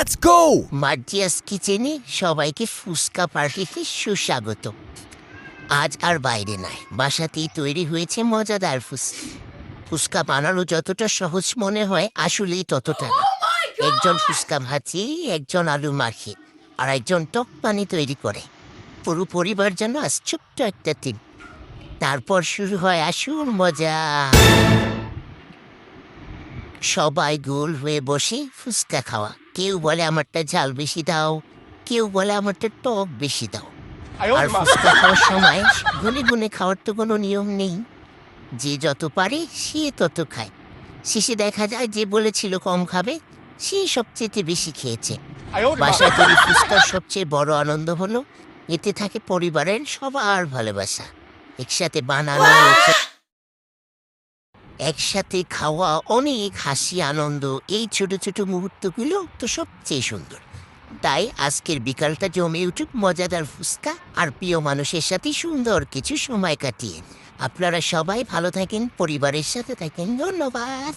Let's go! মার্জিয়াস কিচেনে সবাইকে ফুচকা পার্টিতে সুস্বাগত। আজ আর বাইরে নয়, বাসাতেই তৈরি হয়েছে মজাদার ফুচকা বানানো যতটা সহজ মনে হয় আসলেই ততটা না। একজন ফুচকা ভাজি, একজন আলু মাখে, আর একজন টক পানি তৈরি করে। পুরো পরিবার যেন আজ ছোট্ট একটা টিম। তারপর শুরু হয় আসল মজা। সবাই গোল হয়ে বসে ফুচকা খাওয়া। কেউ বলে আমারটা ঝাল বেশি দাও, কেউ বলে আমারটা টক বেশি দাও। আর ফুচকা খাওয়ার সময় গুনে গুনে খাওয়ার তো কোনো নিয়ম নেই। যে যত পারে সে তত খায়। শেষে দেখা যায় যে বলেছিল কম খাবে, সে সবচেয়ে বেশি খেয়েছে। বাসায় তৈরি ফুচকার সবচেয়ে বড় আনন্দ হলো এতে থাকে পরিবারের সবার ভালোবাসা। একসাথে বানানো, একসাথে খাওয়া, অনেক হাসি আনন্দ, এই ছোট ছোট মুহূর্তগুলো তো সবচেয়ে সুন্দর। তাই আজকের বিকালটা জমে উঠুক মজাদার ফুচকা আর প্রিয় মানুষের সাথে সুন্দর কিছু সময় কাটিয়ে। আপনারা সবাই ভালো থাকেন, পরিবারের সাথে থাকেন। ধন্যবাদ।